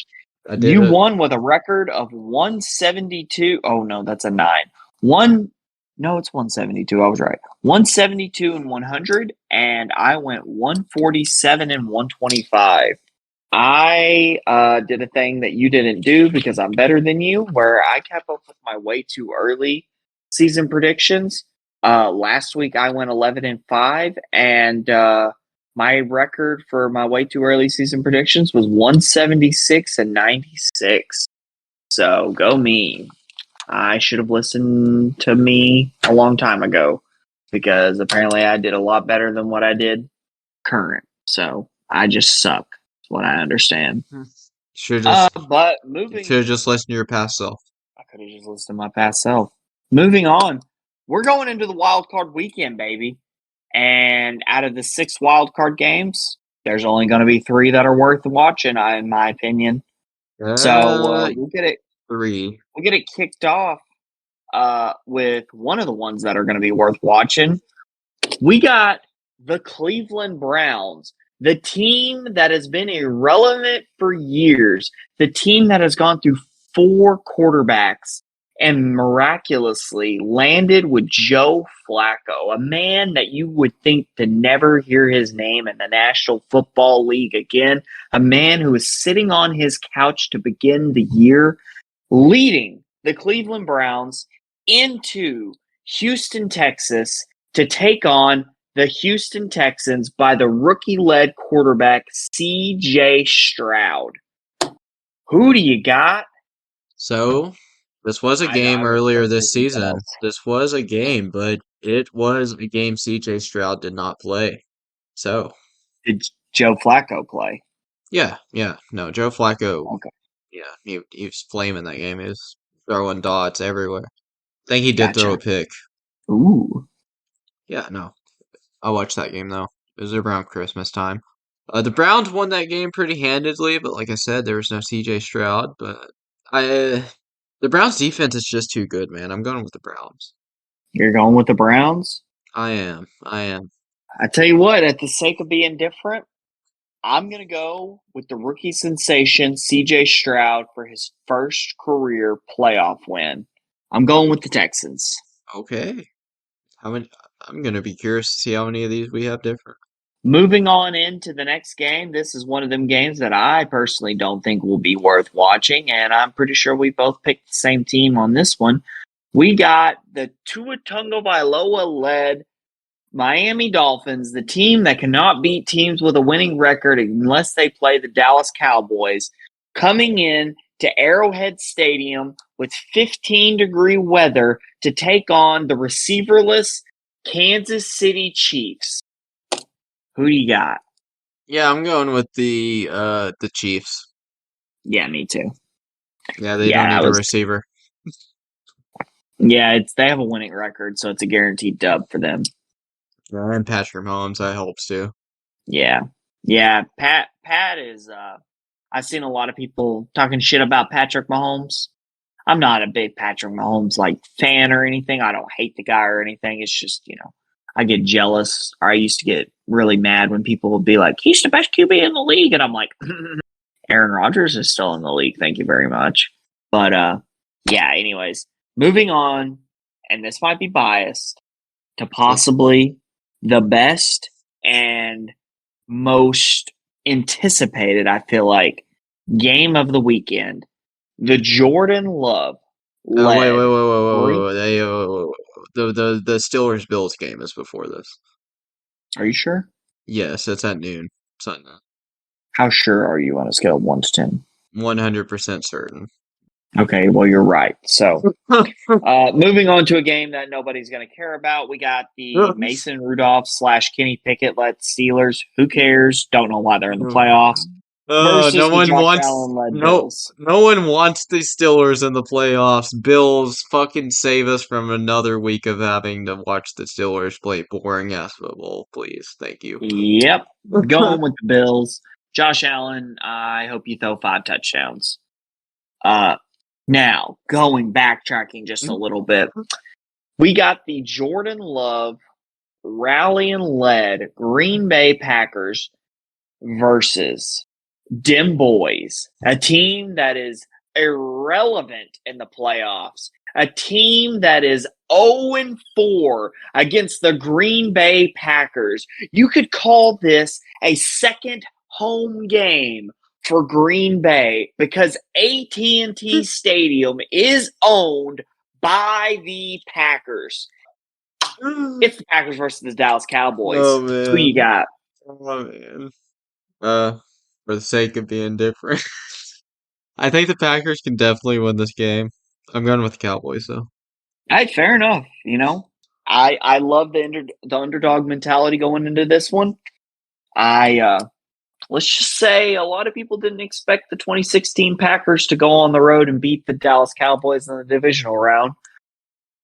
I did You it. won with a record of 172. Oh no, that's a 9. One No, it's 172. I was right. 172 and 100 and I went 147 and 125. I did a thing that you didn't do because I'm better than you, where I kept up with my way too early season predictions. Last week I went 11-5, and my record for my way too early season predictions was 176 and 96. So go me. I should have listened to me a long time ago because apparently I did a lot better than what I did current. So I just suck. That's what I understand. Should just But should have just listened to your past self. I could have just listened to my past self. Moving on, we're going into the wild card weekend, baby. And out of the 6 wild card games, there's only going to be 3 that are worth watching, in my opinion. So we'll get it. 3. We'll get it kicked off with one of the ones that are going to be worth watching. We got the Cleveland Browns, the team that has been irrelevant for years, the team that has gone through 4 quarterbacks and miraculously landed with Joe Flacco, a man that you would think to never hear his name in the National Football League again, a man who is sitting on his couch to begin the year, leading the Cleveland Browns into Houston, Texas, to take on the Houston Texans by the rookie-led quarterback C.J. Stroud. Who do you got? So, this was a I game was earlier supposed to this say something season. else. This was a game, but it was a game CJ Stroud did not play. So, Did Joe Flacco play? yeah. No, Joe Flacco Okay. he was flaming that game. He was throwing dots everywhere. I think he did throw a Gotcha. pick. Ooh. Yeah, no. I watched that game though. It was around Christmas time. The Browns won that game pretty handedly, but like I said, there was no CJ Stroud. But I, the Browns defense is just too good, man. I'm going with the Browns. You're going with the Browns? I am. I am. I tell you what, at the sake of being different, I'm going to go with the rookie sensation, CJ Stroud, for his first career playoff win. I'm going with the Texans. Okay. How many? I'm gonna be curious to see how many of these we have different. Moving on into the next game, this is one of them games that I personally don't think will be worth watching, and I'm pretty sure we both picked the same team on this one. We got the Tua Tagovailoa led Miami Dolphins, the team that cannot beat teams with a winning record unless they play the Dallas Cowboys, coming in to Arrowhead Stadium with 15-degree weather to take on the receiverless Kansas City Chiefs. Who do you got? Yeah, I'm going with the Chiefs. Yeah, me too. Yeah, they don't need a receiver. Yeah, they have a winning record, so it's a guaranteed dub for them. Yeah, and Patrick Mahomes, I hope too. Yeah. Pat is I've seen a lot of people talking shit about Patrick Mahomes. I'm not a big Patrick Mahomes like fan or anything. I don't hate the guy or anything. It's just, I get jealous, or I used to get really mad when people would be like, he's the best QB in the league. And I'm like, Aaron Rodgers is still in the league. Thank you very much. But yeah, anyways, moving on, and this might be biased, to possibly the best and most anticipated, I feel like, game of the weekend. The Jordan Love Oh, wait, led. The Steelers Bills game is before this. Are you sure? Yes, it's at noon Sunday. How sure are you on a scale of 1 to 10? 100% certain. Okay, well, you're right. So, moving on to a game that nobody's going to care about, we got the Mason Rudolph / Kenny Pickett led Steelers. Who cares? Don't know why they're in the playoffs. Versus no one the Josh wants Allen led Bills. no one wants the Steelers in the playoffs. Bills, fucking save us from another week of having to watch the Steelers play boring ass football, please. Thank you. Yep, going with the Bills. Josh Allen, I hope you throw 5 touchdowns. Now, backtracking just a little bit, we got the Jordan Love rallying led Green Bay Packers versus Dim Boys, a team that is irrelevant in the playoffs, a team that is 0-4 against the Green Bay Packers. You could call this a second home game for Green Bay because AT&T Stadium is owned by the Packers. It's the Packers versus the Dallas Cowboys. Oh, man. Who you got? Oh man. For the sake of being different. I think the Packers can definitely win this game. I'm going with the Cowboys though. Hey, fair enough. I love the underdog mentality going into this one. Let's just say a lot of people didn't expect the 2016 Packers to go on the road and beat the Dallas Cowboys in the divisional round.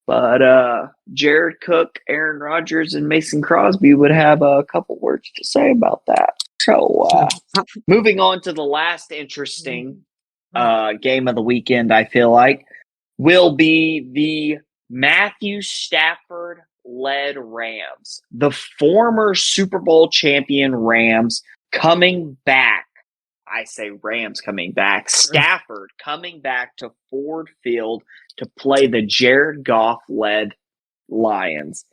But Jared Cook, Aaron Rodgers, and Mason Crosby would have a couple words to say about that. So, moving on to the last interesting game of the weekend, I feel like, will be the Matthew Stafford-led Rams. The former Super Bowl champion Rams coming back. I say Rams coming back. Stafford coming back to Ford Field to play the Jared Goff-led Lions.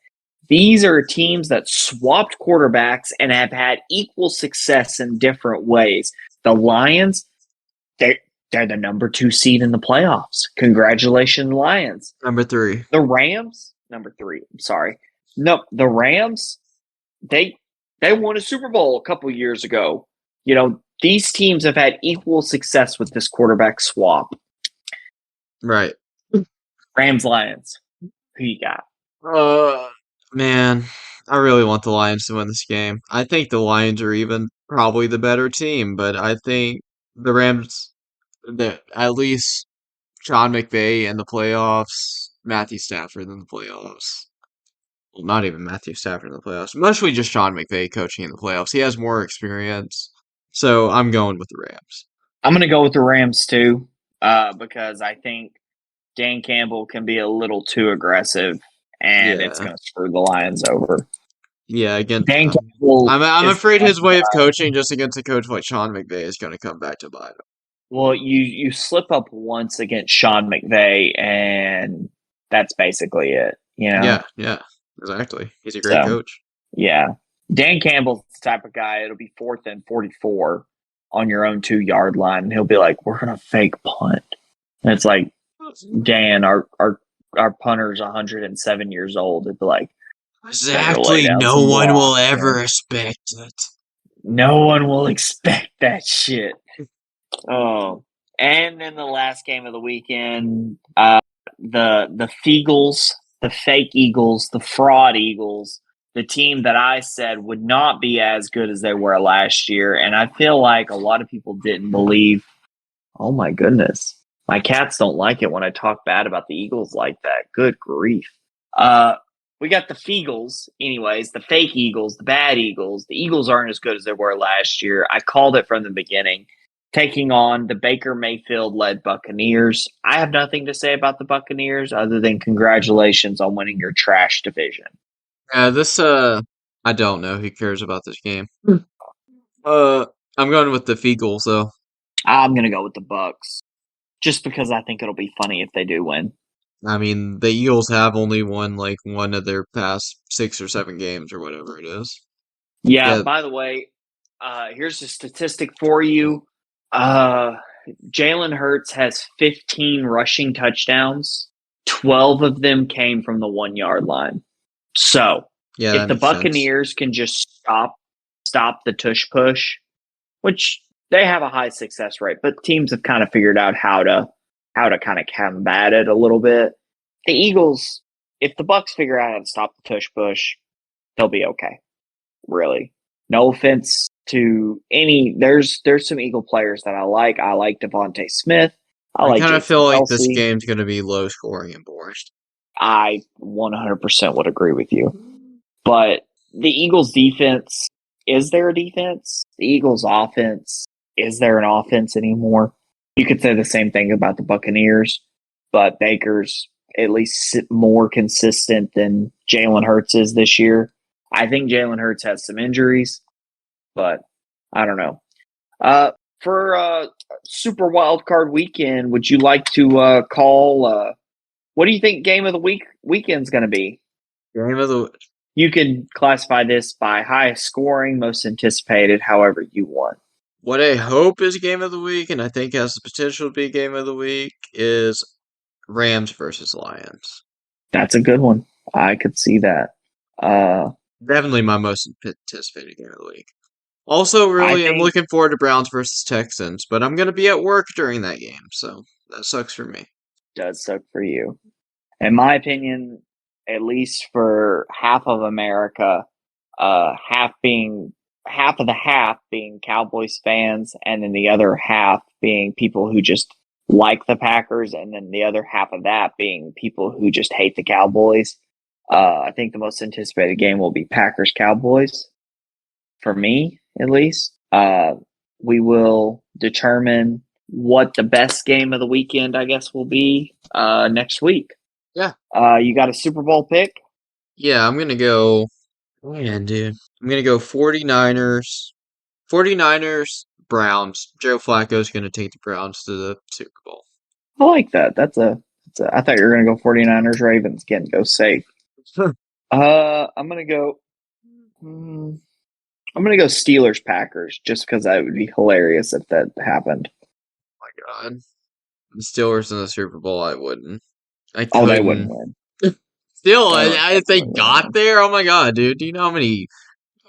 These are teams that swapped quarterbacks and have had equal success in different ways. The Lions, they're the number 2 seed in the playoffs. Congratulations, Lions. Number 3. The Rams, number 3. I'm sorry. No, the Rams, they won a Super Bowl a couple years ago. These teams have had equal success with this quarterback swap. Right. Rams, Lions. Who you got? Man, I really want the Lions to win this game. I think the Lions are even probably the better team, but I think the Rams at least Sean McVay in the playoffs, Matthew Stafford in the playoffs. Well, not even Matthew Stafford in the playoffs. Mostly just Sean McVay coaching in the playoffs. He has more experience. So I'm going with the Rams. I'm going to go with the Rams too, because I think Dan Campbell can be a little too aggressive, and it's Yeah. going to screw the Lions over. Yeah, again, Dan Campbell I'm is afraid the type his of way of guy- coaching just against a coach like Sean McVay is going to come back to bite him. Well, you slip up once against Sean McVay, and that's basically it. You know, Yeah, exactly. He's a great so coach. yeah, Dan Campbell's the type of guy. It'll be 4th and 44 on your own 2-yard line, and he'll be like, "We're gonna fake punt," and it's like, Dan, our punter's 107 years old. It'd be like, better lay Exactly. down No some one will blocks, ever man. expect it. No one will expect that shit. Oh, and then the last game of the weekend, the Feagles, the fake Eagles, the fraud Eagles, the team that I said would not be as good as they were last year, and I feel like a lot of people didn't believe. Oh my goodness, my cats don't like it when I talk bad about the Eagles like that. Good grief. We got the Feagles, anyways, the fake Eagles, the bad Eagles. The Eagles aren't as good as they were last year. I called it from the beginning. Taking on the Baker Mayfield led Buccaneers. I have nothing to say about the Buccaneers other than congratulations on winning your trash division. This I don't know who cares about this game. Uh, I'm going with the Feagles though. I'm gonna go with the Bucks just because I think it'll be funny if they do win. I mean, the Eagles have only won like one of their past 6 or 7 games or whatever it is. Yeah. Yeah, By the way, here's a statistic for you. Uh, Jalen Hurts has 15 rushing touchdowns. 12 of them came from the 1-yard line. So yeah, if that the makes sense. Buccaneers can just stop the tush push, which they have a high success rate, but teams have kind of figured out how to kind of combat it a little bit. The Eagles, if the Bucks figure out how to stop the tush push, they'll be okay. Really. No offense to any there's some Eagle players that I like. I like Devontae Smith. I I like kind of Jason feel like this Kelsey. game's going to be low scoring and boring. I 100% would agree with you. But the Eagles' defense, is there a defense? The Eagles' offense, is there an offense anymore? You could say the same thing about the Buccaneers, but Baker's at least more consistent than Jalen Hurts is this year. I think Jalen Hurts has some injuries, but I don't know. For Super Wild Card Weekend, would you like to call? What do you think game of the weekend's going to be? Game of the You could classify this by highest scoring, most anticipated, however you want. What I hope is game of the week, and I think has the potential to be game of the week, is Rams versus Lions. That's a good one. I could see that. Definitely my most anticipated game of the week. Also, really, I'm think looking forward to Browns versus Texans, but I'm going to be at work during that game, so that sucks for me. does suck for you. In my opinion, at least for half of America, half of the half being Cowboys fans, and then the other half being people who just like the Packers, and then the other half of that being people who just hate the Cowboys. I think the most anticipated game will be Packers Cowboys. For me, at least, we will determine what the best game of the weekend, I guess, will be next week. Yeah. You got a Super Bowl pick? Yeah, I'm going to go. Man, dude. I'm going to go 49ers. 49ers, Browns. Joe Flacco's going to take the Browns to the Super Bowl. I like that. I thought you were going to go 49ers Ravens again. Go safe. I'm going to go. I'm going to go Steelers Packers just because that would be hilarious if that happened. Oh my God. The Steelers in the Super Bowl, I wouldn't. I Oh, they couldn't. wouldn't win. Still, They if they wouldn't got win. there, oh my God, dude. Do you know how many?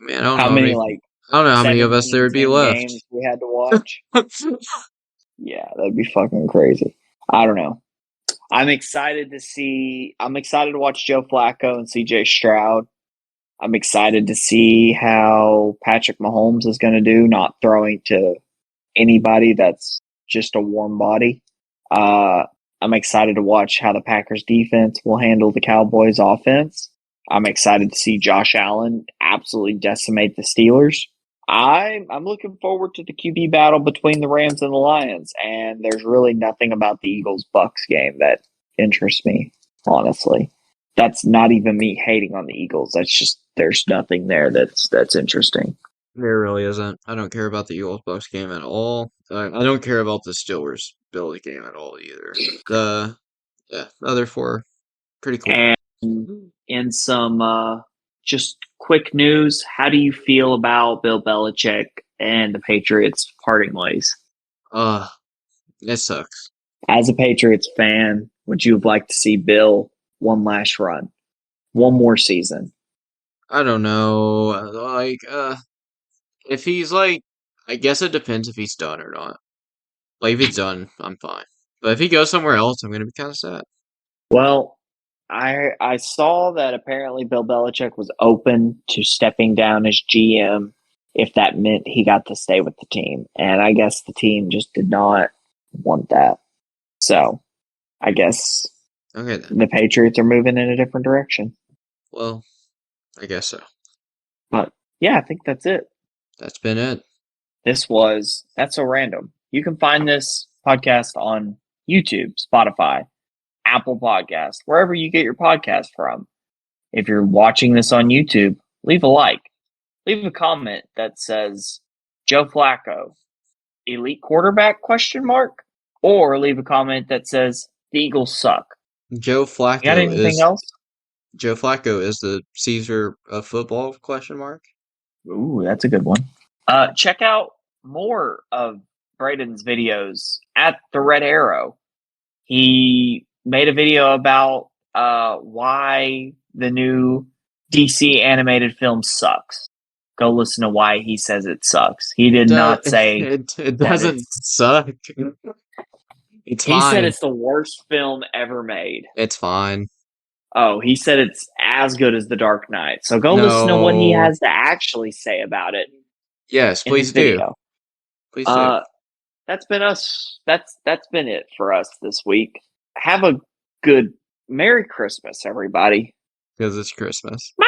Man, I don't know How many like I don't know how many of us there would be 17-10 left. games we had to watch? Yeah, that'd be fucking crazy. I don't know. I'm excited to watch Joe Flacco and CJ Stroud. I'm excited to see how Patrick Mahomes is going to do, not throwing to anybody that's just a warm body. I'm excited to watch how the Packers defense will handle the Cowboys offense. I'm excited to see Josh Allen absolutely decimate the Steelers. I'm looking forward to the QB battle between the Rams and the Lions, and there's really nothing about the Eagles-Bucks game that interests me, honestly. That's not even me hating on the Eagles. That's just there's nothing there that's interesting. There really isn't. I don't care about the Eagles Bucks game at all. I don't care about the Steelers Bills game at all either. The other four, pretty cool. And in some just quick news, how do you feel about Bill Belichick and the Patriots parting ways? It sucks. As a Patriots fan, would you have liked to see Bill one last run, one more season? I don't know. If he's like, I guess it depends if he's done or not. Like, if he's done, I'm fine. But if he goes somewhere else, I'm gonna be kind of sad. Well, I saw that apparently Bill Belichick was open to stepping down as GM if that meant he got to stay with the team. And I guess the team just did not want that. So I guess Okay then. the Patriots are moving in a different direction. Well, I guess so. But yeah, I think that's it. That's been it. That's So Random. You can find this podcast on YouTube, Spotify, Apple Podcast, wherever you get your podcast from. If you're watching this on YouTube, leave a like. Leave a comment that says Joe Flacco, elite quarterback, question mark? Or leave a comment that says the Eagles suck. Joe Got Flacco anything else? Joe Flacco is the Caesar of football, question mark? Ooh, that's a good one. Check out more of Braden's videos at the Red Arrow. He made a video about why the new DC animated film sucks. Go listen to why he says it sucks. He did not say it doesn't suck. It's he fine. said it's the worst film ever made. It's fine. Oh, he said it's as good as The Dark Knight. So go listen to what he No. has to actually say about it. Yes, in please his do. video. Please do. That's been us. That's been it for us this week. Have a good Merry Christmas, everybody. Because it's Christmas. Bye.